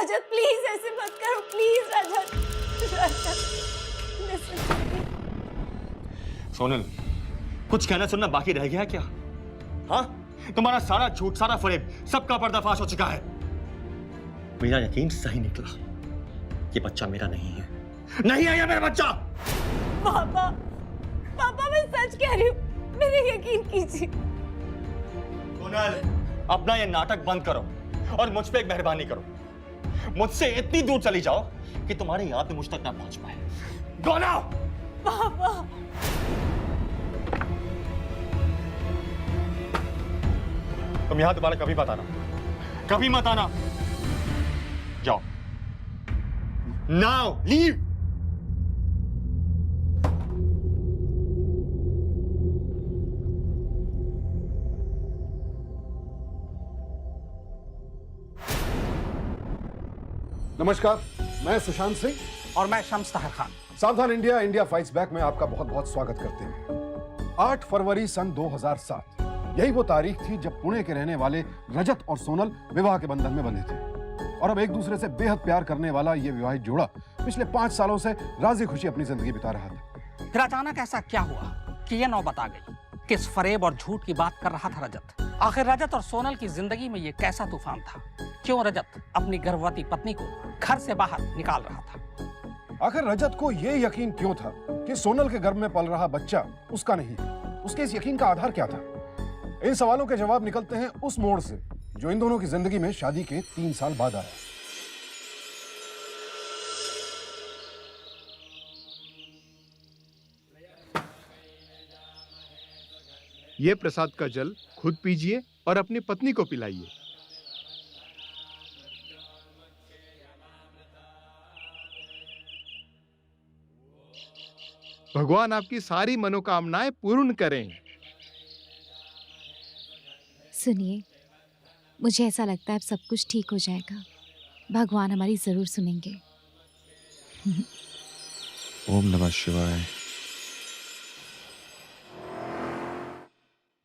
रजत please ऐसे मत करो, please Rajat. Rajat listen to me। Sonal, कुछ कहना सुनना बाकी रह गया क्या? हाँ, तुम्हारा सारा झूठ, सारा फरेब, सबका पर्दाफाश हो चुका है। मेरा यकीन सही निकला। ये बच्चा मेरा नहीं है, नहीं है ये मेरा बच्चा। पापा, पापा मैं सच कह रही हूँ, मेरे यकीन कीजिए। सोनल, अपना ये नाटक बंद करो और मुझ पे एक मेहरबानी करो। मुझसे इतनी दूर चली जाओ कि तुम्हारी याद भी मुझ तक ना पहुंच पाए। Go now! पापा, तुम यहां दोबारा कभी मत आना, कभी मत आना। जाओ। Now, leave! नमस्कार, मैं सुशांत सिंह और मैं शम्स ताहिर खान। सावधान इंडिया इंडिया फाइट्स बैक में आपका बहुत बहुत स्वागत करते हैं। 8 फरवरी सन 2007 यही वो तारीख थी जब पुणे के रहने वाले रजत और सोनल विवाह के बंधन में बंधे थे और अब एक दूसरे से बेहद प्यार करने वाला ये विवाहित जोड़ा पिछले 5 सालों से राजी खुशी अपनी जिंदगी बिता रहा था। फिर अचानक ऐसा क्या हुआ कि ये नौबत आ गई? किस फरेब और झूठ की बात कर रहा था रजत? आखिर रजत और सोनल की जिंदगी में ये कैसा तूफान था? क्यों रजत अपनी गर्भवती पत्नी को घर से बाहर निकाल रहा था? आखिर रजत को ये यकीन क्यों था कि सोनल के गर्भ में पल रहा बच्चा उसका नहीं? उसके इस यकीन का आधार क्या था? इन सवालों के जवाब निकलते हैं उस मोड़ से जो इन दोनों की जिंदगी में शादी के 3 साल बाद आया। ये प्रसाद का जल खुद पीजिए और अपनी पत्नी को पिलाइए। भगवान आपकी सारी मनोकामनाएं पूर्ण करें। सुनिए, मुझे ऐसा लगता है अब सब कुछ ठीक हो जाएगा। भगवान हमारी जरूर सुनेंगे। ओम नमः शिवाय।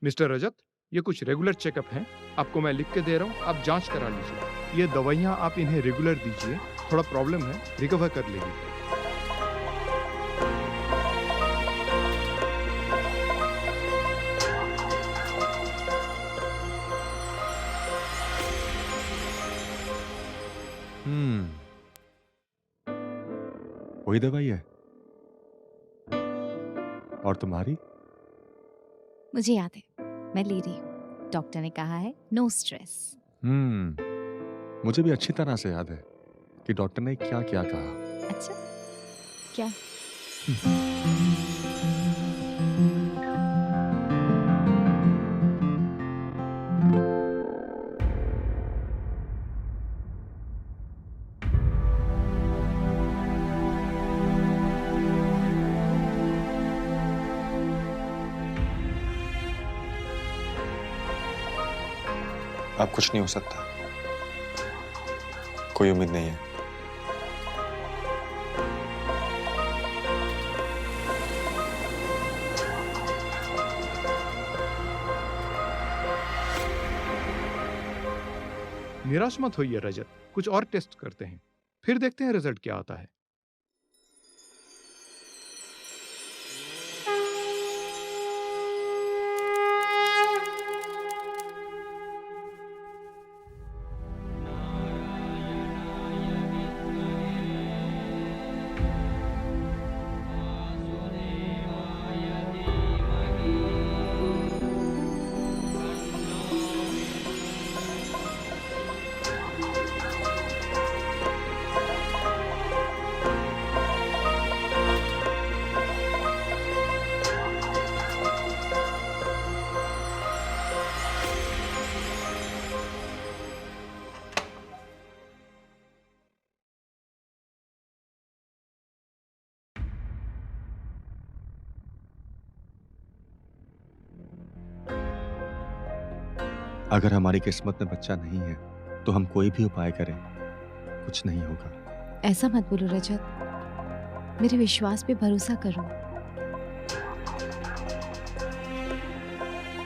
मिस्टर रजत, ये कुछ रेगुलर चेकअप हैं, आपको मैं लिख के दे रहा हूँ, आप जांच करा लीजिए। ये दवाइयाँ आप इन्हें रेगुलर दीजिए, थोड़ा प्रॉब्लम है, रिकवर कर लेगी। वही दवाई है। और तुम्हारी? मुझे याद है, मैं ले रही हूँ। डॉक्टर ने कहा है नो स्ट्रेस। मुझे भी अच्छी तरह से याद है कि डॉक्टर ने क्या क्या कहा। अच्छा, क्या? अब कुछ नहीं हो सकता, कोई उम्मीद नहीं है। निराश मत होइए रजत, कुछ और टेस्ट करते हैं, फिर देखते हैं रिजल्ट क्या आता है। अगर हमारी किस्मत में बच्चा नहीं है तो हम कोई भी उपाय करें, कुछ नहीं होगा। ऐसा मत बोलो रजत, मेरे विश्वास पे भरोसा करो।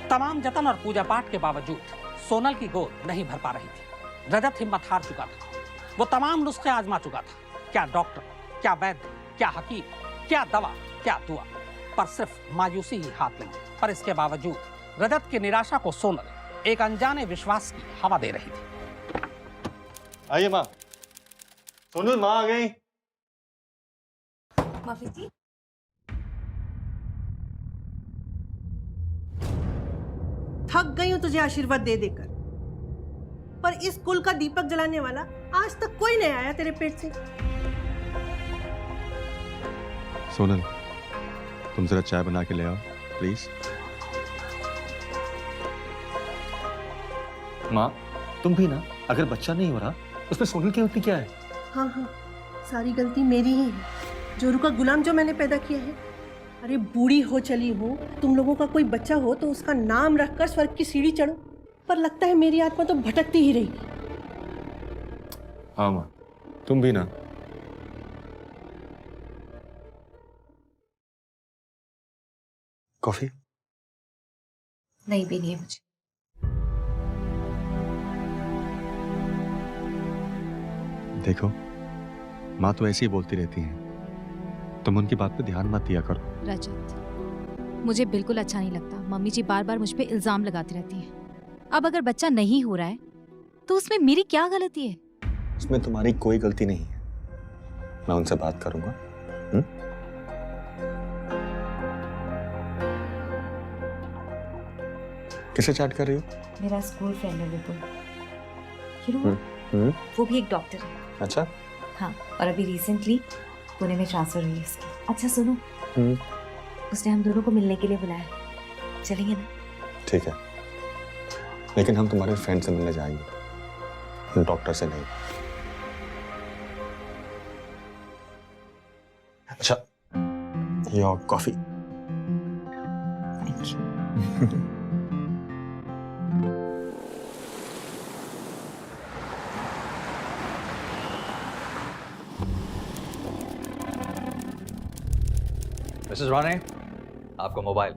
तमाम जतन और पूजा पाठ के बावजूद सोनल की गोद नहीं भर पा रही थी। रजत हिम्मत हार चुका था। वो तमाम नुस्खे आजमा चुका था, क्या डॉक्टर, क्या वैद्य, क्या हकीम, क्या दवा, क्या दुआ, पर सिर्फ मायूसी ही हाथ लगी। पर इसके बावजूद रजत की निराशा को सोनल एक अनजाने विश्वास की हवा दे रही थी। आइए माँ। सोनल माँ आ गई। माफी जी। थक गई हूं तुझे आशीर्वाद दे देकर, पर इस कुल का दीपक जलाने वाला आज तक कोई नहीं आया तेरे पेट से। सोनल, तुम जरा चाय बना के ले आओ प्लीज। माँ तुम भी ना, अगर बच्चा नहीं हो रहा उसमें सोनल की गलती क्या है? हाँ हाँ, सारी गलती मेरी ही है। जोरू का गुलाम जो मैंने पैदा किया है। अरे बूढ़ी हो चली हूँ, तुम लोगों का कोई बच्चा हो तो उसका नाम रखकर स्वर्ग की सीढ़ी चढ़ो, पर लगता है मेरी आत्मा तो भटकती ही रहेगी। हाँ माँ, तुम भी ना। कॉफी? नहीं पीनी है मुझे। देखो, माँ तो ऐसे ही बोलती रहती हैं, तुम उनकी बात पे ध्यान मत दिया करो। रजत, मुझे बिल्कुल अच्छा नहीं लगता मम्मी जी बार बार मुझ पे इल्जाम लगाती रहती हैं। अब अगर बच्चा नहीं हो रहा है तो उसमें मेरी क्या गलती है? उसमें तुम्हारी कोई गलती नहीं है। मैं उनसे बात करूंगा। किसे चैट कर रही हो? मेरा स्कूल फ्रेंड है विपुल। You know, वो भी एक डॉक्टर है। अच्छा। हाँ, और अभी रिसेंटली पुणे में ट्रांसफर हुई उसकी। अच्छा सुनो, उसने हम दोनों को मिलने के लिए बुलाया, चलेंगे ना? ठीक है, लेकिन हम तुम्हारे फ्रेंड से मिलने जाएंगे, डॉक्टर से नहीं। अच्छा, your coffee. Thank you. Mrs Rane, आपका मोबाइल।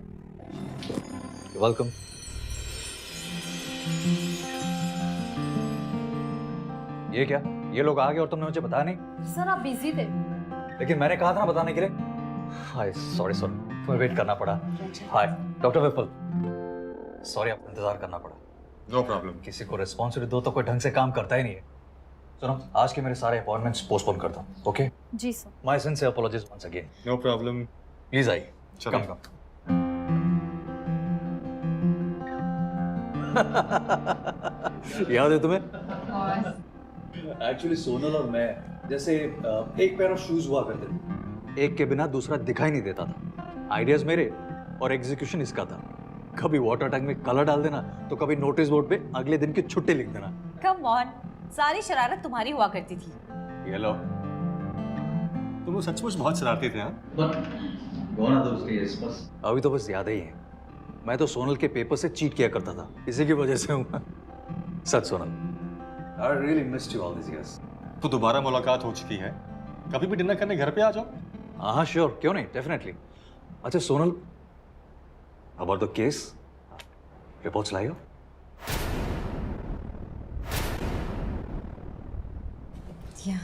वेलकम। ये क्या? ये लोग आ गए और तुमने मुझे बताया नहीं? सर आप बिजी थे। लेकिन मैंने कहा था ना बताने के लिए। हाय, सॉरी सॉरी, तुम्हें वेट करना पड़ा। हाय डॉक्टर विपुल, सॉरी आपको इंतजार करना पड़ा। No problem. किसी को रिस्पॉन्सिबिलिटी दो तो कोई ढंग से काम करता ही नहीं है। सुनो, आज के मेरे सारे अपॉइंटमेंट्स पोस्टपोन कर दो, ओके? जी sir. My sincere apologies once again. No problem. Please आइए। चलो। कम याद है तुम्हें? एक्चुअली सोनल और मैं जैसे एक पेयर ऑफ शूज हुआ करते थे, एक के बिना दूसरा दिखाई नहीं देता था। आइडियाज मेरे और एग्जीक्यूशन इसका था। कभी वाटर टैंक में कलर डाल देना तो कभी नोटिस बोर्ड पे अगले दिन की छुट्टी लिख देना। कम ऑन, सारी शरारत तुम्हारी हुआ करती थी। ये लो। तुम सचमुच बहुत शरारती थे। हाँ, अभी तो बस याद ही है। मैं तो सोनल के पेपर से चीट किया करता था, इसी की वजह से हूँ। सच Sonal, I really missed you all these years. तो दोबारा मुलाकात हो चुकी है, कभी भी डिनर करने घर पे आ जाओ। हाँ श्योर, क्यों नहीं, डेफिनेटली। अच्छा Sonal, about the case, reports लाई हो? या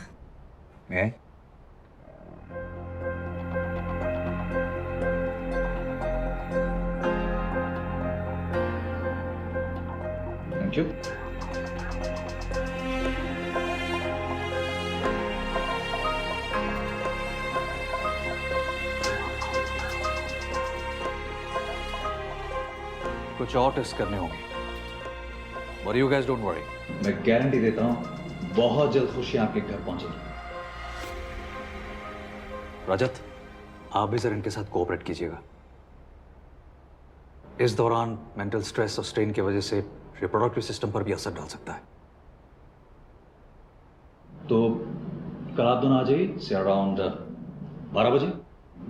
मैं थैंक यू। कुछ और टेस्ट करने होंगे। Worry you guys don't worry, मैं गारंटी देता हूं बहुत जल्द खुशियां आपके घर पहुंचेगी। रजत, आप भी सर इनके साथ कोऑपरेट कीजिएगा। इस दौरान मेंटल स्ट्रेस और स्ट्रेन की वजह से रिप्रोडक्टिव सिस्टम पर भी असर डाल सकता है। तो कल आप दोनों आ जाइए से अराउंड 12 बजे।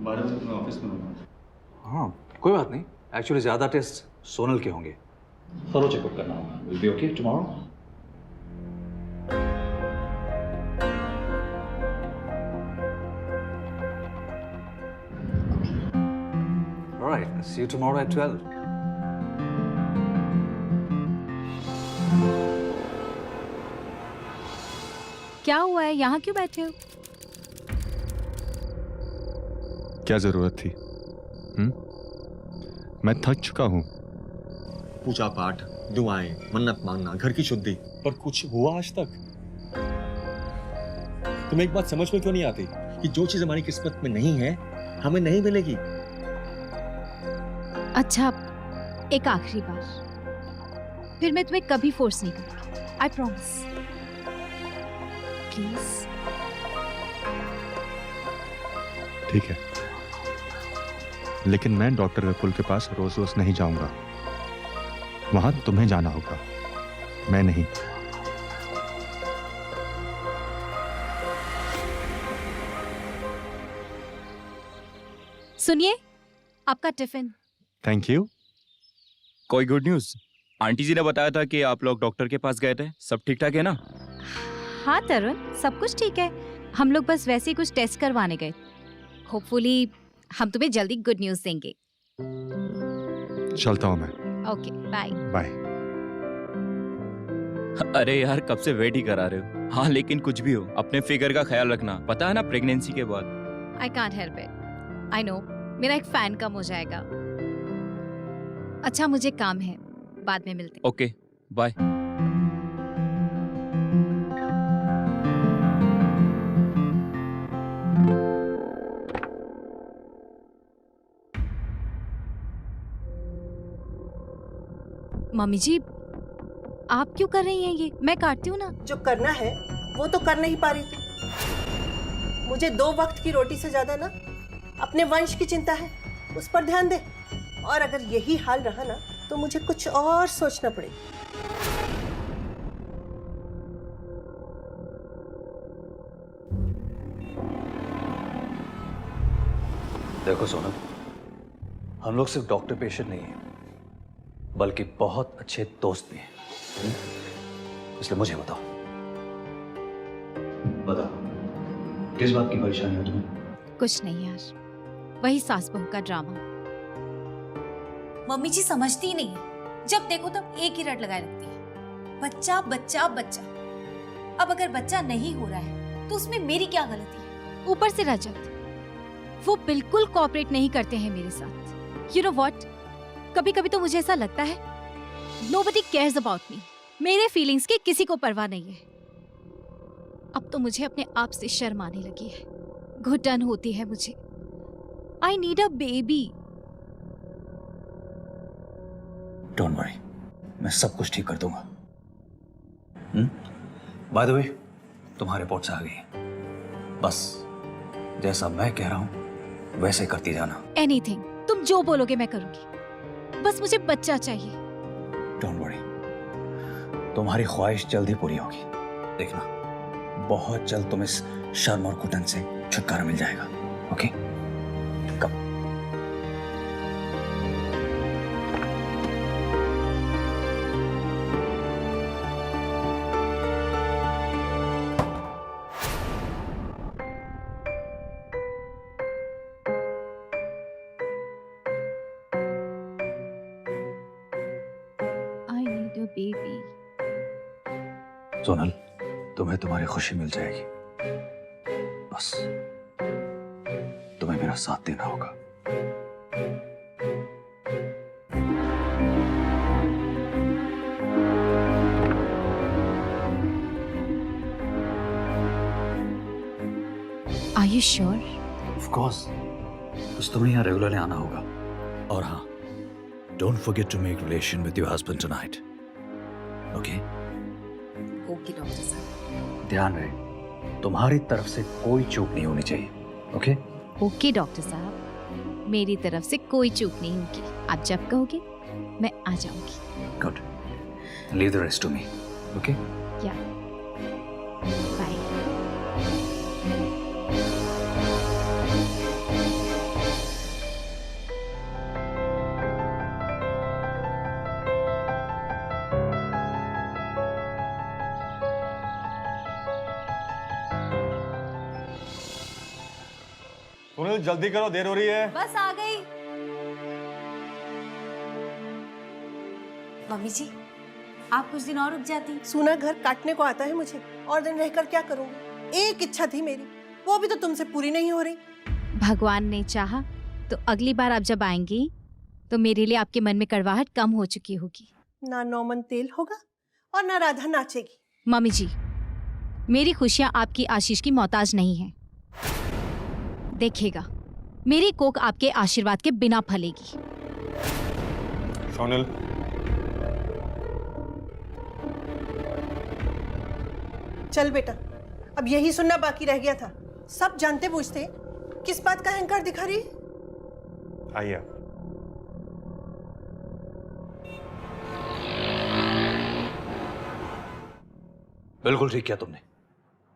12 बजे मैं ऑफिस में हूँ। हाँ कोई बात नहीं, एक्चुअली ज्यादा टेस्ट सोनल के होंगे। थोड़ा चेकअप करना होगा। Will be okay tomorrow. Alright, see you tomorrow at 12. क्या हुआ है? यहाँ क्यों बैठे हो? क्या जरूरत थी? मैं थक चुका हूँ। पूजा पाठ, दुआएं, मन्नत मांगना, घर की शुद्धि, पर कुछ हुआ आज तक? तुम्हें एक बात समझ में क्यों नहीं आती कि जो चीज हमारी किस्मत में नहीं है हमें नहीं मिलेगी? अच्छा, एक आखिरी बार, फिर मैं तुम्हें कभी फोर्स नहीं करूंगी। I promise. प्लीज। ठीक है, लेकिन मैं डॉक्टर विपुल के पास रोज रोज नहीं जाऊंगा। वहां तुम्हें जाना होगा, मैं नहीं। सुनिए, आपका टिफिन। Thank you. कोई गुड न्यूज़? आंटी जी ने बताया था कि आप लोग डॉक्टर के पास गए थे, सब ठीक ठाक है ना? हाँ तरुण, सब कुछ ठीक है। हम लोग बस वैसे ही कुछ टेस्ट करवाने गए। होपफुली हम तुम्हें जल्दी गुड न्यूज़ देंगे। चलता हूं मैं। Okay, bye. बाय। अरे यार, कब से वेट ही करा रहे हो। हाँ, लेकिन कुछ भी हो, अपने फिगर का ख्याल रखना। पता है ना, प्रेगनेंसी के बाद। I can't help it. I know, मेरा एक फैन कम हो जाएगा। अच्छा, मुझे काम है, बाद में मिलते हैं। Okay, bye. मम्मी जी, आप क्यों कर रही हैं ये? मैं काटती हूँ ना। जो करना है वो तो कर नहीं पा रही थी। मुझे 2 वक्त की रोटी से ज्यादा ना अपने वंश की चिंता है, उस पर ध्यान दे। और अगर यही हाल रहा ना तो मुझे कुछ और सोचना पड़ेगा। देखो सोनम, हम लोग सिर्फ डॉक्टर पेशेंट नहीं हैं, बल्कि बहुत अच्छे दोस्त भी हैं। इसलिए मुझे बताओ किस बात की परेशानी है तुम्हें? कुछ नहीं यार, वही सास बहू का ड्रामा। मम्मी जी समझती ही नहीं है, जब देखो तब एक ही रट लगाए रखती है, बच्चा बच्चा बच्चा। अब अगर बच्चा नहीं हो रहा है तो उसमें मेरी क्या गलती है? ऊपर से रजत, वो बिल्कुल कोऑपरेट नहीं करते हैं मेरे साथ। यू नो व्हाट, कभी कभी तो मुझे ऐसा लगता है नोबडी केयर्स अबाउट मी। मेरे फीलिंग्स की किसी को परवाह नहीं है। अब तो मुझे अपने आप से शर्म आने लगी है, घुटन होती है मुझे। I need a baby. Don't worry, मैं सब कुछ ठीक कर दूंगा। बाय द वे, तुम्हारे रिपोर्ट्स आ गई हैं। बस जैसा मैं कह रहा हूं वैसे करती जाना। एनीथिंग, तुम जो बोलोगे मैं करूंगी, बस मुझे बच्चा चाहिए। डोंट वरी, तुम्हारी ख्वाहिश जल्दी पूरी होगी। देखना, बहुत जल्द तुम्हें इस शर्म और घुटन से छुटकारा मिल जाएगा। Okay, come. I need a baby. Sonal, तुम्हें तुम्हारी खुशी मिल जाएगी, बस तुम्हें मेरा साथ देना होगा। Are you sure? Of course, बस तुम्हें यहाँ रेगुलरली आना होगा। और हाँ, don't forget to make relation with your husband tonight. Okay? Okay doctor साहब। ध्यान रहे, तुम्हारी तरफ से कोई चूक नहीं होनी चाहिए। ओके? ओके डॉक्टर साहब, मेरी तरफ से कोई चूक नहीं होगी। आप जब कहोगे मैं आ जाऊंगी। Good, leave the rest to me. Okay? या बाय। सुनील, जल्दी करो, देर हो रही है। बस आ गई। मम्मी जी, आप कुछ दिन और रुक जाती। सूना घर काटने को आता है मुझे। और दिन रहकर क्या करूंगी? एक इच्छा थी मेरी, वो भी तो तुमसे पूरी नहीं हो रही। भगवान ने चाहा तो अगली बार आप जब आएंगी तो मेरे लिए आपके मन में कड़वाहट कम हो चुकी होगी। ना नौमन तेल होगा और ना राधा नाचेगी। मम्मी जी, मेरी खुशियां आपकी आशीष की मोहताज नहीं है। देखिएगा, मेरी कोक आपके आशीर्वाद के बिना फलेगी। सोनल, चल बेटा, अब यही सुनना बाकी रह गया था। सब जानते बूझते किस बात का अहंकार दिखा रही है? आइए। बिल्कुल ठीक किया तुमने,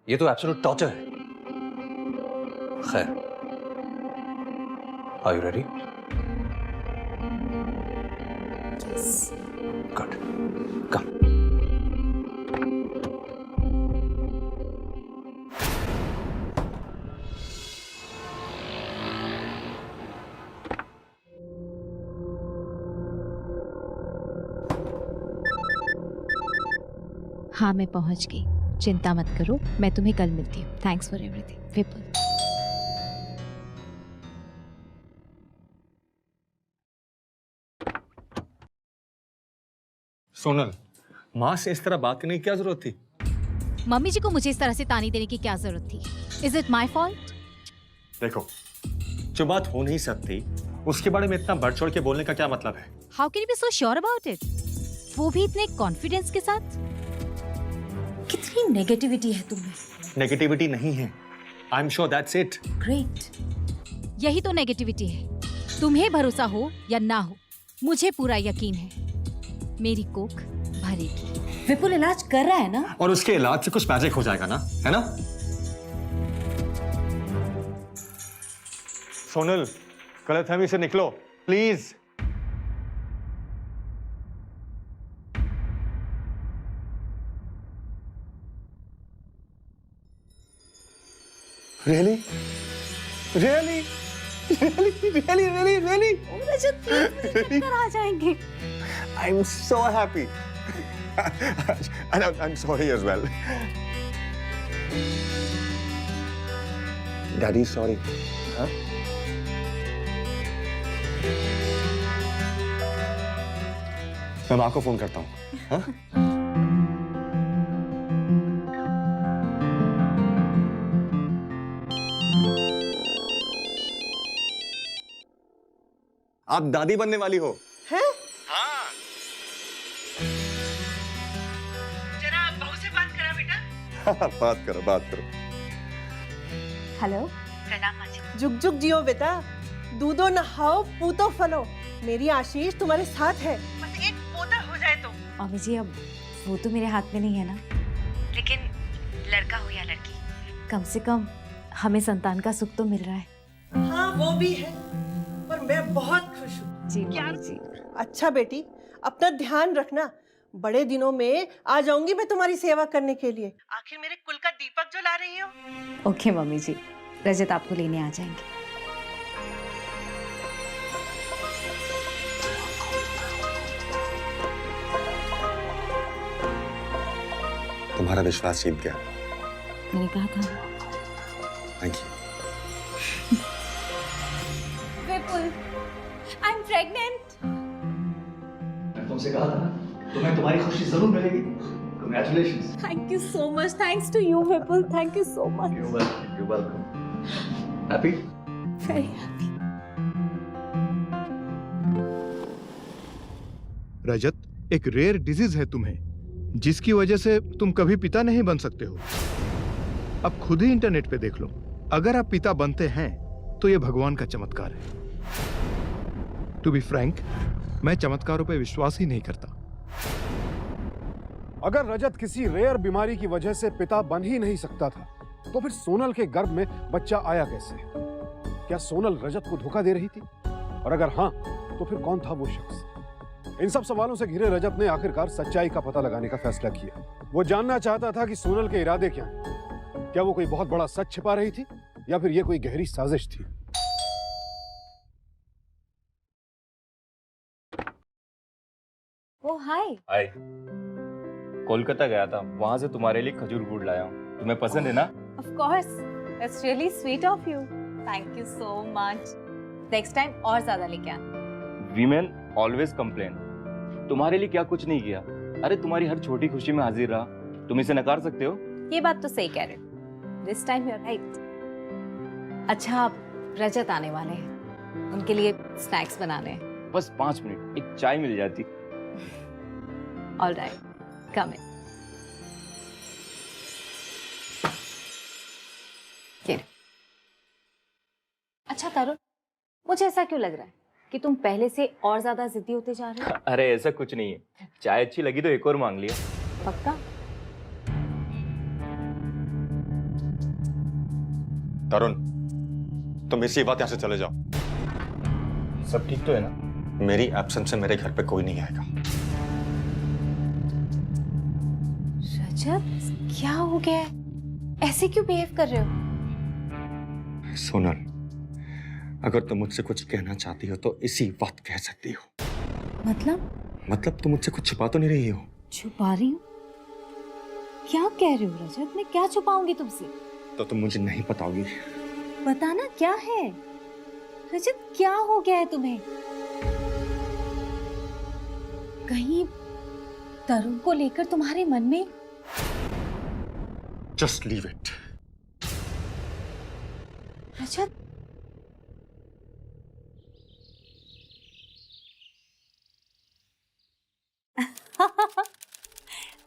ये तो एब्सोल्यूट टॉर्चर है। खैर, आर यू रेडी? गुड, कम। हाँ, मैं पहुंच गई। चिंता मत करो, मैं तुम्हें कल मिलती हूँ। थैंक्स फॉर एवरीथिंग, विपुल। सोनल, माँ से इस तरह बात करने की क्या जरूरत थी? मम्मी जी को मुझे इस तरह से ताने देने की क्या जरूरत थी? Is it my fault? देखो, जो बात हो नहीं सकती उसके बारे में इतना बढ़ चढ़ के बोलने का क्या मतलब है? How can you be so sure about it? वो भी इतने कॉन्फिडेंस के साथ। कितनी नेगेटिविटी है तुम्हें। नेगेटिविटी नहीं है, I am sure that's it. Great. यही तो नेगेटिविटी है। तुम्हें भरोसा हो या ना हो, मुझे पूरा यकीन है मेरी कोक भरेगी। विपुल इलाज कर रहा है ना? और उसके इलाज से कुछ मैजिक हो जाएगा ना, है ना? सोनल, गलतफहमी से निकलो please. Really? Really? Really? Rajat, please मुझे चक्कर आ जाएंगे। I'm so happy. And I'm sorry as well. Daddy's sorry. Huh? मैं माँ को फोन करता हूँ। हाँ? आप दादी बनने वाली हो? हैं? हाँ। जरा बहू से बात करा बेटा। बात करो। हेलो। जुग जुग जियो बेटा, दूधो नहाओ पूतो फलो। मेरी आशीष तुम्हारे साथ है, बस एक पोता हो जाए तो। मम्मी जी, अब वो तो मेरे हाथ में नहीं है ना, लेकिन लड़का हो या लड़की, कम से कम हमें संतान का सुख तो मिल रहा है। हाँ वो भी है, पर मैं बहुत खुश हूँ। जी मम्मी जी। अच्छा बेटी, अपना ध्यान रखना। बड़े दिनों में आ जाऊंगी मैं तुम्हारी सेवा करने के लिए। आखिर मेरे कुल का दीपक जो ला रही हो। ओके मम्मी जी, रजत आपको लेने आ जाएंगे। तुम्हारा विश्वास जीत गया। मैंने कहा था। Thank you. Vipul, I am pregnant. मैं तुमसे कहा था ना, तुम्हें तुम्हारी खुशी जरूर मिलेगी। Congratulations. Thank you so much. Thanks to you Vipul, thank you so much. You're welcome. Happy? Very happy. Rajat, एक रेयर डिजीज है तुम्हें, जिसकी वजह से तुम कभी पिता नहीं बन सकते हो। अब खुद ही इंटरनेट पे देख लो, अगर आप पिता बनते हैं तो ये भगवान का चमत्कार है। टू बी फ्रैंक, मैं चमत्कारों पे विश्वास ही नहीं करता। अगर रजत किसी रेयर बीमारी की वजह से पिता बन ही नहीं सकता था, तो फिर सोनल के गर्भ में बच्चा आया कैसे? क्या सोनल रजत को धोखा दे रही थी? और अगर हाँ, तो फिर कौन था वो शख्स? इन सब सवालों से घिरे रजत ने आखिरकार सच्चाई का पता लगाने का फैसला किया। वो जानना चाहता था कि सोनल के इरादे क्या हैं। क्या वो कोई बहुत बड़ा सच छिपा रही थी, या फिर ये कोई गहरी साजिश थी? ओ हाय। हाय। कोलकाता गया था, वहां से तुम्हारे लिए खजूर गुड़ लाया हूँ। तुम्हें पसंद है ना? Of course, that's really sweet of you. Thank you so much. Next time और ज्यादा लेके आना। Women always complain. तुम्हारे लिए क्या कुछ नहीं किया? अरे तुम्हारी हर छोटी खुशी में हाजिर रहा। तुम इसे नकार सकते हो? ये बात तो सही कह रहे हो। This time you're right. अच्छा, अब रजत आने वाले हैं, उनके लिए स्नैक्स बनाने हैं। बस 5 मिनट, एक चाय मिल जाती। All right, come in. ये लो। अच्छा तरुण, मुझे ऐसा क्यों लग रहा है कि तुम पहले से और ज्यादा जिद्दी होते जा रहे हो? अरे ऐसा कुछ नहीं है, चाय अच्छी लगी तो एक और मांग लिया। पक्का? तरुण, तुम इसी बात यहाँ से चले जाओ। सब ठीक तो है ना? मेरी एब्सेंस से मेरे घर पे कोई नहीं आएगा। रजत, क्या हो गया है? ऐसे क्यों बिहेव कर रहे हो? सोनल, अगर तुम मुझसे कुछ कहना चाहती हो तो इसी वक्त कह सकती हो। मतलब तुम मुझसे कुछ छुपा तो नहीं रही हो? छुपा रही हूँ? क्या कह रहे हो रजत? मैं क्या छुपाऊंगी तुमसे? तो तुम मुझे नहीं बताओगी? बताना क्या है? रजत, क्या हो गया है तुम्हें? कहीं तरुण को लेकर तुम्हारे मन में? Just leave it. रजत,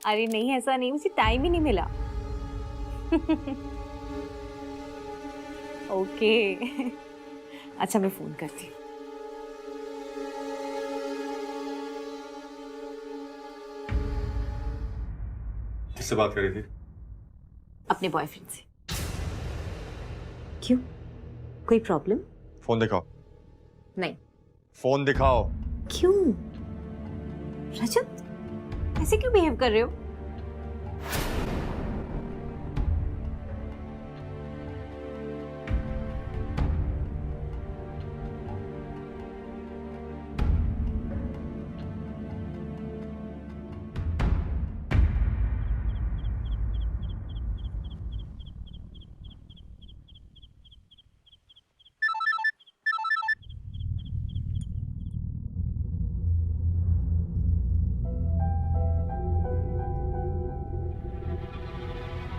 अरे नहीं, ऐसा नहीं, मुझे टाइम ही नहीं मिला। ओके। अच्छा, मैं फोन करती हूँ। किससे बात कर रही थी? अपने बॉयफ्रेंड से। क्यों? कोई प्रॉब्लम? फोन दिखाओ। नहीं। फोन दिखाओ। क्यों? रजत, ऐसे क्यों बिहेव कर रहे हो?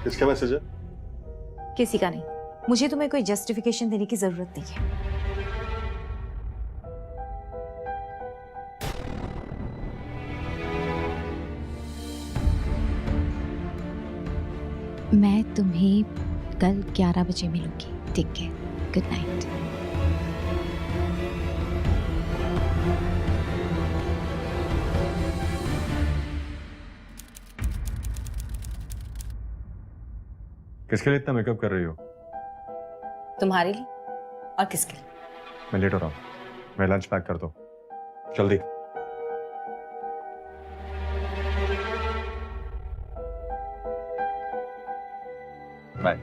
किसका मैसेज है? किसी का नहीं। मुझे तुम्हें कोई जस्टिफिकेशन देने की जरूरत नहीं है। मैं तुम्हें कल 11 बजे मिलूंगी। ठीक है, गुड नाइट। किसके लिए इतना मेकअप कर रही हो? तुम्हारे लिए और किसके लिए? मैं लेट हो रहा हूँ, मैं लंच पैक कर दो जल्दी। बाय।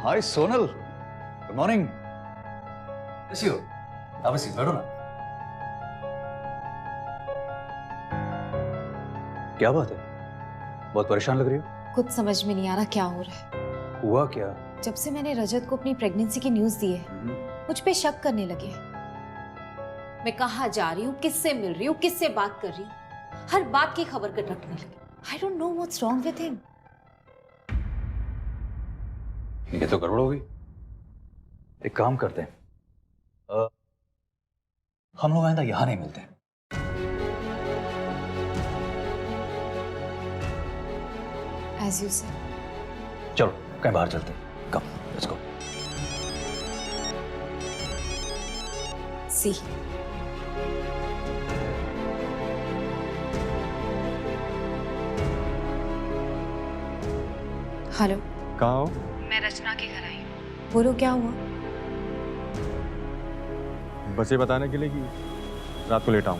हाय सोनल, गुड मॉर्निंग। कैसी हो? आप ऐसी बैठो ना। क्या बात है? बहुत परेशान लग रही हो। कुछ समझ में नहीं आ रहा क्या हो रहा है। हुआ क्या? जब से मैंने रजत को अपनी प्रेगनेंसी की न्यूज़ दी है, मुझ पे शक करने लगे। मैं कहाँ जा रही हूँ, किससे मिल रही हूँ, किससे बात कर रही हूँ, हर बात की खबर रखने लगे। I don't know what's wrong with him. ये तो गड़बड़ हो गई। एक काम करते हैं, हम लोग आइंदा यहाँ नहीं मिलते। As you said. चलो कहीं बाहर चलते हैं। कम, लेट्स गो। See. हेलो। कहाँ हो? मैं रचना के घर आई हूँ। बोलो क्या हुआ? बस ये बताने के लिए कि रात को लेट आऊँ।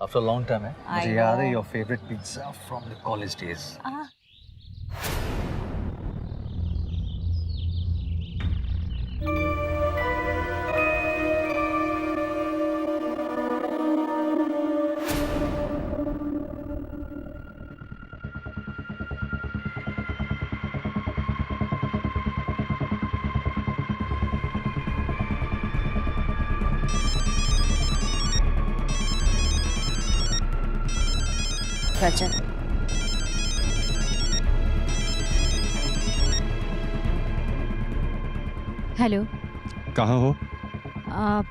आफ्टर लॉन्ग टाइम है। मुझे याद है your favourite pizza from the college days. Rajat, hello. कहाँ हो?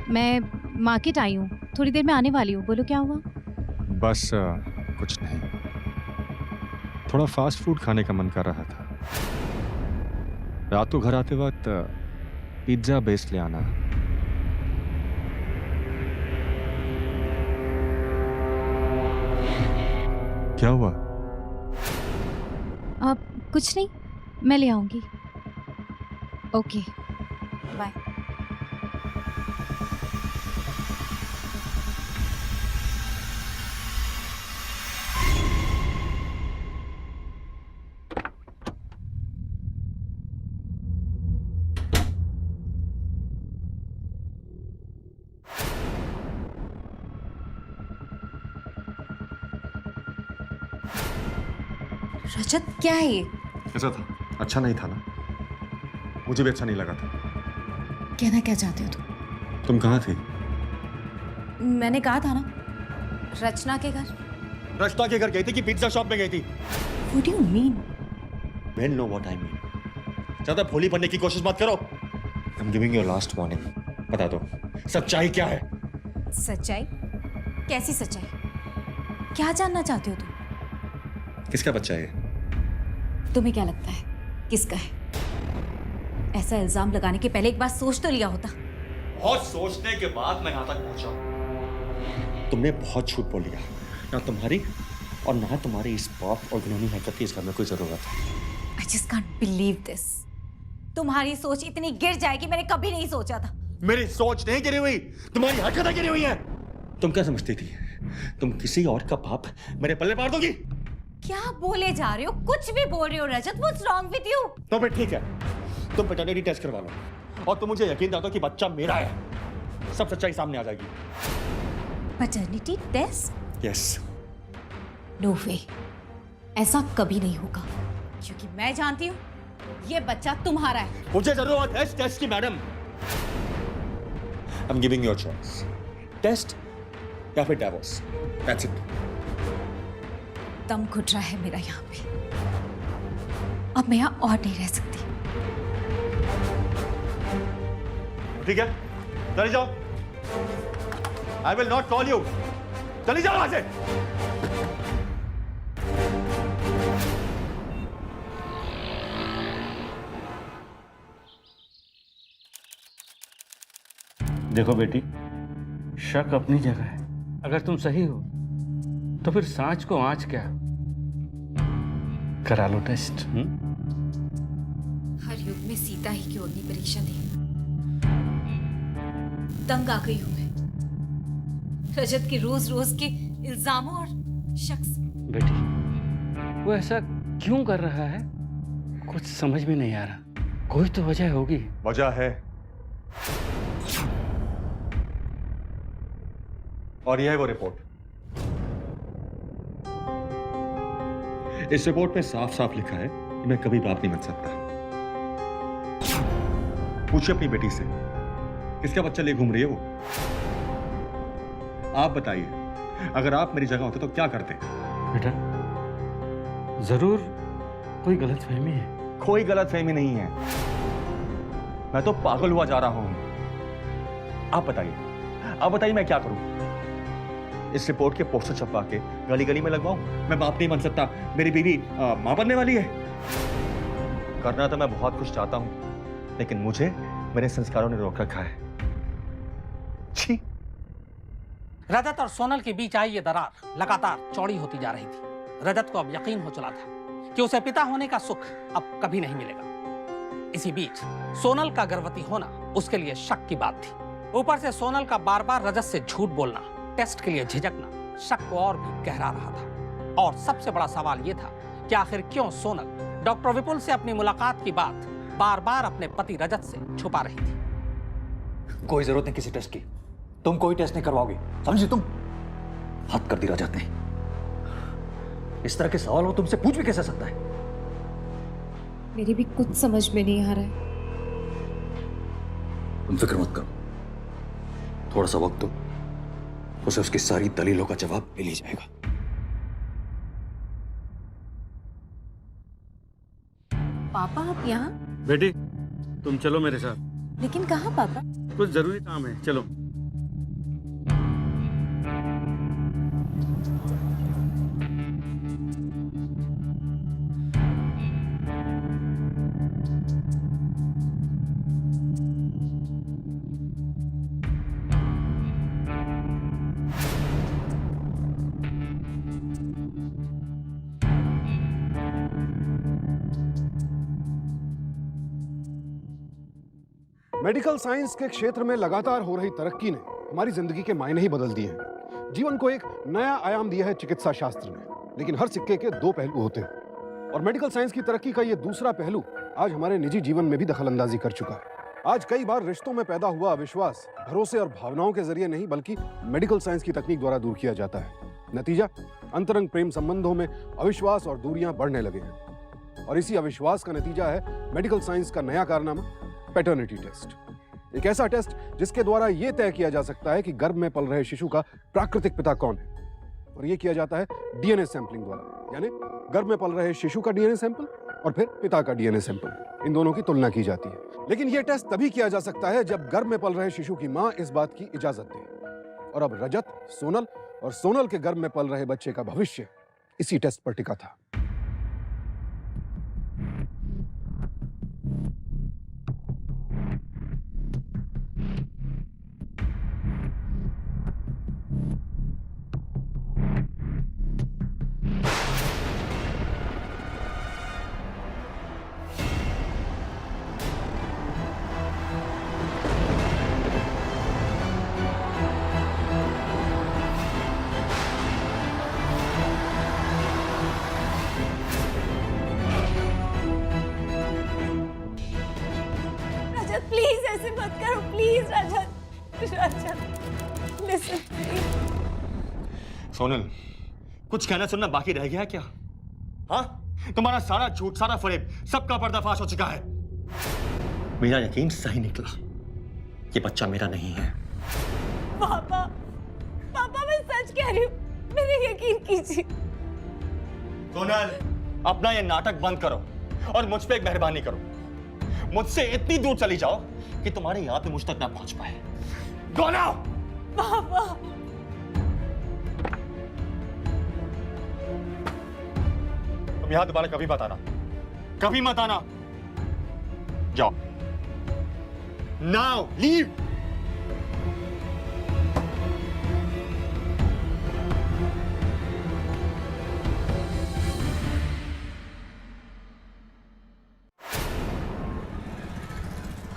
मैं मार्केट आई हूँ, थोड़ी देर में आने वाली हूँ। बोलो क्या हुआ? बस कुछ नहीं, थोड़ा फास्ट फूड खाने का मन कर रहा था। रात को घर आते वक्त पिज्ज़ा बेस ले आना। क्या हुआ? कुछ नहीं, मैं ले आऊंगी। Okay bye. रजत क्या है ये? कैसा था? अच्छा नहीं था ना? मुझे भी अच्छा नहीं लगा था। कहना क्या चाहते हो तुम कहाँ थी? मैंने कहा था ना, रचना के घर। रचना के घर गई थी कि पिज्जा शॉप में गई थी? What do you mean? Men know what I mean. ज्यादा भोली बनने की कोशिश मत करो। I'm giving you a last warning. बता दो, सच्चाई क्या है? सच्चाई? कैसी सच्चाई? क्या जानना चाहते हो तुम? किसका बच्चा है? तुम्हें क्या लगता है किसका है? ऐसा इल्जाम लगाने के पहले एक बार सोच तो लिया होता। बहुत सोचने के बाद मैं यहाँ तक पहुंचा। तुमने बहुत झूठ बोल लिया। ना तुम्हारी और ना तुम्हारी इस बाप और घिनौनी हरकत की इस घर में कोई जरूरत है। I just can't believe this. तुम्हारी सोच इतनी गिर जाएगी मैंने कभी नहीं सोचा था। मेरी सोच नहीं गिरी हुई, तुम्हारी हरकतें गिरी हुई हैं। तुम क्या समझती थी तुम किसी और का बाप मेरे पल्ले पार दोगी? क्या बोले जा रहे हो? कुछ भी बोल रहे हो रजत। What's wrong with you? तो फिर ठीक है, तुम पैटर्निटी टेस्ट करवा लो और तुम मुझे यकीन दिला दो कि बच्चा मेरा है। सब सच्चाई सामने आ जाएगी। Paternity test? Yes. No way, ऐसा कभी नहीं होगा क्योंकि मैं जानती हूँ ये बच्चा तुम्हारा है। मुझे जरूरत है इस टेस्ट की madam. I'm giving you a choice. Test या फिर डिवोर्स। That's it. दम घुट रहा है मेरा यहाँ पे। अब मैं यहाँ और नहीं रह सकती। ठीक है, चले जाओ। I will not call you. चली जाओ वहां से। देखो बेटी, शक अपनी जगह है। अगर तुम सही हो तो फिर सांच को आंच क्या, करा लो टेस्ट। हर युग में सीता ही की ओढ़नी परीक्षा थी। तंग आ गई हूं मैं रजत के रोज रोज के इल्जामों और शक से। बेटी, वो ऐसा क्यों कर रहा है कुछ समझ में नहीं आ रहा। कोई तो वजह होगी। वजह है, और यह है वो रिपोर्ट। इस रिपोर्ट में साफ साफ लिखा है कि मैं कभी बाप नहीं बन सकता। पूछिए अपनी बेटी से, किसका बच्चा ले घूम रही है वो? आप बताइए, अगर आप मेरी जगह होते तो क्या करते? बेटा, जरूर कोई गलतफहमी है। कोई गलतफहमी नहीं है। मैं तो पागल हुआ जा रहा हूं। आप बताइए मैं क्या करूं? इस रिपोर्ट के पोस्टर छपवा के गली गली में लगवाऊं? मैं बाप नहीं बन सकता, मेरी बीवी मां बनने वाली है। करना तो मैं बहुत कुछ चाहता हूं, लेकिन मुझे मेरे संस्कारों ने रोक रखा है। छी। रजत और सोनल के बीच आई ये दरार लगातार चौड़ी होती जा रही थी। रजत को अब यकीन हो चला था कि उसे पिता होने का सुख अब कभी नहीं मिलेगा। इसी बीच सोनल का गर्भवती होना उसके लिए शक की बात थी। ऊपर से सोनल का बार बार रजत से झूठ बोलना, टेस्ट के लिए झिझकना शक को और भी गहरा रहा था। और सबसे बड़ा सवाल यह था कि आखिर क्यों सोनल डॉक्टर विपुल से अपनी मुलाकात की बात बार बार अपने पति रजत से छुपा रही थी। कोई जरूरत नहीं किसी टेस्ट की। तुम कोई टेस्ट नहीं करवाओगे, समझी? तुम हद कर दी रजत ने। इस तरह के सवाल वो तुमसे पूछ भी कैसे सकता है? मेरी भी कुछ समझ में नहीं आ रहा है। तुम फिक्र मत करो, थोड़ा सा वक्त दो, उसे उसकी सारी दलीलों का जवाब मिल ही जाएगा। पापा आप यहाँ? बेटी, तुम चलो मेरे साथ। लेकिन कहाँ पापा? कुछ जरूरी काम है, चलो। मेडिकल साइंस के क्षेत्र में लगातार हो रही तरक्की ने हमारी जिंदगी के मायने ही बदल दिए हैं। जीवन को एक नया आयाम दिया है चिकित्सा शास्त्र ने। लेकिन हर सिक्के के दो पहलू होते हैं, और मेडिकल साइंस की तरक्की का ये दूसरा पहलू आज हमारे निजी जीवन में भी दखलंदाजी कर चुका है। आज कई बार रिश्तों में पैदा हुआ अविश्वास भरोसे और भावनाओं के जरिए नहीं, बल्कि मेडिकल साइंस की तकनीक द्वारा दूर किया जाता है। नतीजा, अंतरंग प्रेम संबंधों में अविश्वास और दूरियां बढ़ने लगे हैं। और इसी अविश्वास का नतीजा है मेडिकल साइंस का नया कारनामा, पैटर्निटी टेस्ट। एक ऐसा टेस्ट जिसके द्वारा यह तय किया जा सकता है कि गर्भ में पल रहे शिशु का प्राकृतिक पिता कौन है। और यह किया जाता है डीएनए सैंपलिंग द्वारा, यानी गर्भ में पल रहे शिशु का डीएनए सैंपल और फिर पिता का डीएनए सैंपल, इन दोनों की तुलना की जाती है। लेकिन यह टेस्ट तभी किया जा सकता है जब गर्भ में पल रहे शिशु की मां इस बात की इजाजत दे। और अब रजत, सोनल और सोनल के गर्भ में पल रहे बच्चे का भविष्य इसी टेस्ट पर टिका था। प्लीज ऐसे मत करो, please Rajat, Rajat listen please. Sonal, कुछ कहना सुनना बाकी रह गया है क्या? हाँ, तुम्हारा सारा झूठ, सारा फरेब, सबका पर्दाफाश हो चुका है। मेरा यकीन सही निकला, ये बच्चा मेरा नहीं है। पापा, पापा मैं सच कह रही हूँ, मेरे यकीन कीजिए। सोनल, अपना ये नाटक बंद करो और मुझ पे एक मेहरबानी करो। मुझसे इतनी दूर चली जाओ कि तुम्हारी याद मुझ तक ना पहुंच पाए। Go now! पापा। तुम यहां दोबारा कभी मत आना, कभी मत आना। जाओ। Now, leave!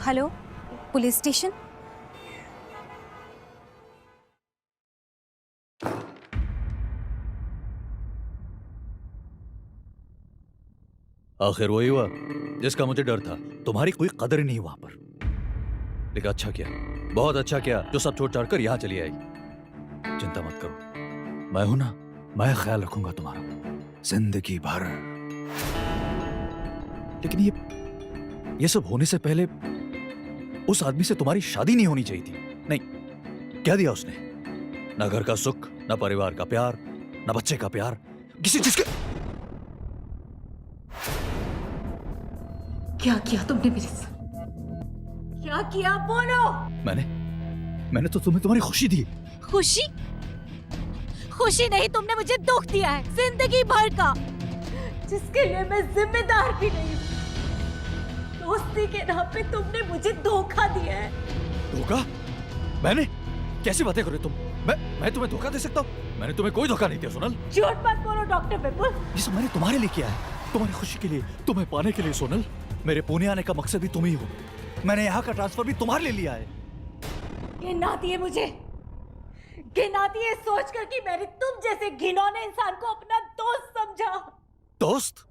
Hello, police station. आखिर वही हुआ जिसका मुझे डर था। तुम्हारी कोई कदर ही नहीं वहां पर। लेकिन अच्छा किया, बहुत अच्छा किया जो सब छोड़ छाड़ कर यहाँ चली आई। चिंता मत करो, मैं हूं ना, मैं ख्याल रखूंगा तुम्हारा जिंदगी भर। लेकिन ये सब होने से पहले उस आदमी से तुम्हारी शादी नहीं होनी चाहिए थी। नहीं, क्या दिया उसने? ना घर का सुख, ना परिवार का प्यार, ना बच्चे का प्यार, किसी चीज के। क्या किया तुमने मेरे साथ? क्या किया बोलो? मैंने तो तुम्हें तुम्हारी खुशी दी। खुशी? खुशी नहीं, तुमने मुझे दुख दिया है जिंदगी भर का, जिसके लिए मैं जिम्मेदार भी नहीं हूँ। दोस्ती के नाम पे तुमने मुझे धोखा दिया है। धोखा? मैंने? कैसी बातें कर रहे तुम? मैं तुम्हें धोखा दे सकता हूँ? मैंने तुम्हें कोई धोखा नहीं दिया सोनल। झूठ मत बोलो डॉक्टर विपुल। ये सब मैंने तुम्हारे लिए किया है, तुम्हारी खुशी के लिए, तुम्हें पाने के लिए सोनल। मेरे पुणे आने का मकसद भी तुम ही हो। मैंने यहाँ का ट्रांसफर भी तुम्हारे लिए लिया है। घिन आती है मुझे, घिन आती है सोचकर कि मैंने तुम जैसे घिनौने इंसान को अपना दोस्त समझा। दोस्त?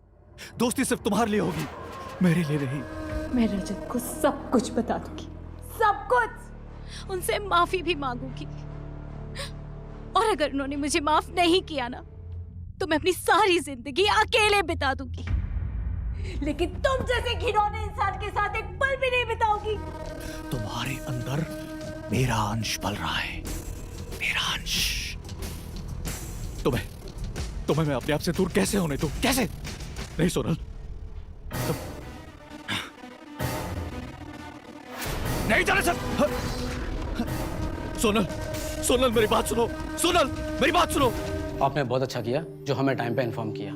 दोस्ती सिर्फ तुम्हारे लिए होगी, मेरे लिए नहीं। मैं रजत को सब कुछ बता दूंगी, सब कुछ। उनसे माफी भी मांगूंगी, और अगर उन्होंने मुझे माफ नहीं किया ना, तो मैं अपनी सारी जिंदगी अकेले बिता दूंगी। लेकिन तुम जैसे घिनौने इंसान के साथ एक पल भी नहीं बिताऊंगी। तुम्हारे अंदर मेरा अंश पल रहा है, मेरा अंश। तुम्हें मैं अपने आप से दूर कैसे होने दूं? कैसे? नहीं सोनल, नहीं जाना सर। सोनल मेरी बात सुनो। सोनल मेरी बात सुनो। आपने बहुत अच्छा किया जो हमें टाइम पे इन्फॉर्म किया।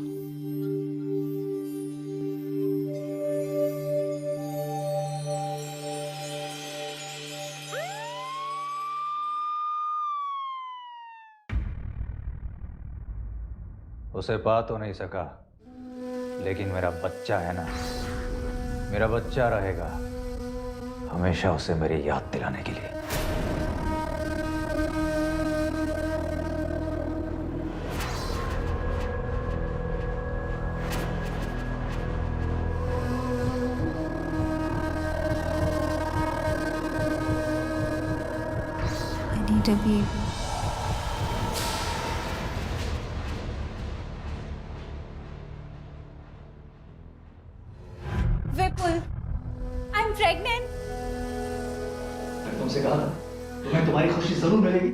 उसे पा तो नहीं सका, लेकिन मेरा बच्चा है ना, मेरा बच्चा रहेगा हमेशा उसे मेरी याद दिलाने के लिए। I need a baby. Vipul, I am pregnant. तुमसे कहा था तुम्हें तुम्हारी खुशी जरूर मिलेगी।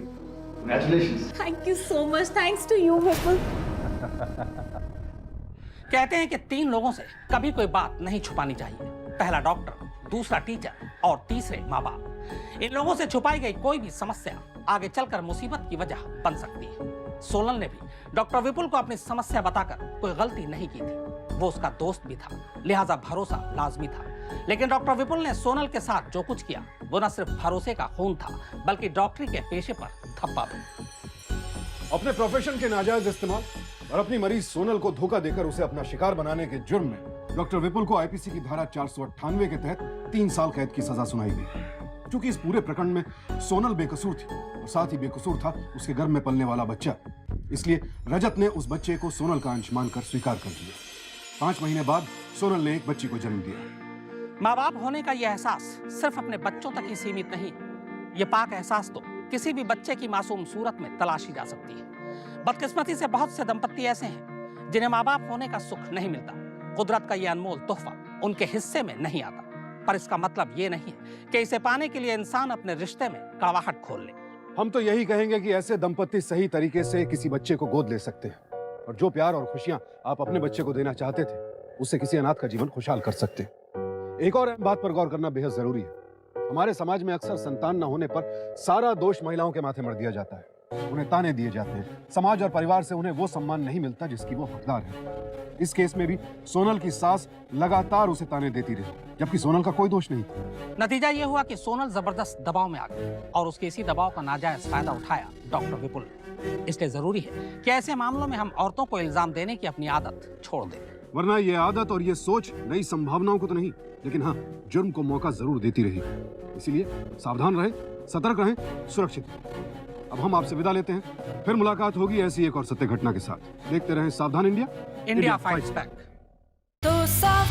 Congratulations. Thank you so much, thanks to you Vipul. कहते हैं कि 3 लोगों से कभी कोई बात नहीं छुपानी चाहिए। पहला डॉक्टर, दूसरा टीचर और तीसरे माँ बाप। इन लोगों से छुपाई गई कोई भी समस्या आगे चलकर मुसीबत की वजह बन सकती है। सोनल ने भी डॉक्टर विपुल को अपनी समस्या बताकर कोई गलती नहीं की थी। वो उसका दोस्त भी था, लिहाजा भरोसा लाजमी था। लेकिन डॉक्टर विपुल ने सोनल के साथ जो कुछ किया वो न सिर्फ भरोसे का खून था, बल्कि डॉक्टरी के पेशे पर थप्पा भी। अपने प्रोफेशन के नाजायज इस्तेमाल और अपनी मरीज सोनल को धोखा देकर उसे अपना शिकार बनाने के जुर्म में डॉक्टर विपुल को आईपीसी की धारा 498 के तहत 3 साल कैद की सजा सुनाई गई। क्योंकि इस पूरे प्रकरण में सोनल बेकसूर थी और साथ ही बेकसूर था उसके गर्भ में पलने वाला बच्चा, इसलिए रजत ने उस बच्चे को सोनल का अंश मानकर स्वीकार कर लिया। 5 महीने बाद सोनल ने एक बच्ची को जन्म दिया। माँ बाप होने का यह एहसास सिर्फ अपने बच्चों तक ही सीमित नहीं, ये पाक एहसास तो किसी भी बच्चे की मासूम सूरत में तलाशी जा सकती है। बदकिस्मती से बहुत से दंपत्ति ऐसे हैं जिन्हें माँ बाप होने का सुख नहीं मिलता। कुदरत का यह अनमोल तोहफा उनके हिस्से में नहीं आता, पर इसका मतलब ये नहीं है कि इसे पाने के लिए इंसान अपने रिश्ते में कड़वाहट खोल ले। हम तो यही कहेंगे कि ऐसे दंपत्ति सही तरीके से किसी बच्चे को गोद ले सकते हैं, और जो प्यार और खुशियां आप अपने बच्चे को देना चाहते थे, उससे किसी अनाथ का जीवन खुशहाल कर सकते हैं। एक और बात पर गौर करना बेहद जरूरी है। हमारे समाज में अक्सर संतान न होने पर सारा दोष महिलाओं के माथे मढ़ दिया जाता है, उन्हें ताने दिए जाते हैं, समाज और परिवार से उन्हें वो सम्मान नहीं मिलता जिसकी वो हकदार है। इस केस में भी सोनल की सास लगातार उसे ताने देती रही, जबकि सोनल का कोई दोष नहीं था। नतीजा ये हुआ कि सोनल जबरदस्त दबाव में आ गई और उसके इसी दबाव का नाजायज फायदा उठाया डॉक्टर विपुल। इसलिए जरूरी है कि ऐसे मामलों में हम औरतों को इल्जाम देने की अपनी आदत छोड़ दें, वरना ये आदत और ये सोच नई संभावनाओं को तो नहीं, लेकिन हाँ, जुर्म को मौका जरूर देती रही। इसीलिए सावधान रहें, सतर्क रहें, सुरक्षित रहें। अब हम आपसे विदा लेते हैं, फिर मुलाकात होगी ऐसी एक और सत्य घटना के साथ। देखते रहें सावधान इंडिया, इंडिया फाइट्स बैक। तो सब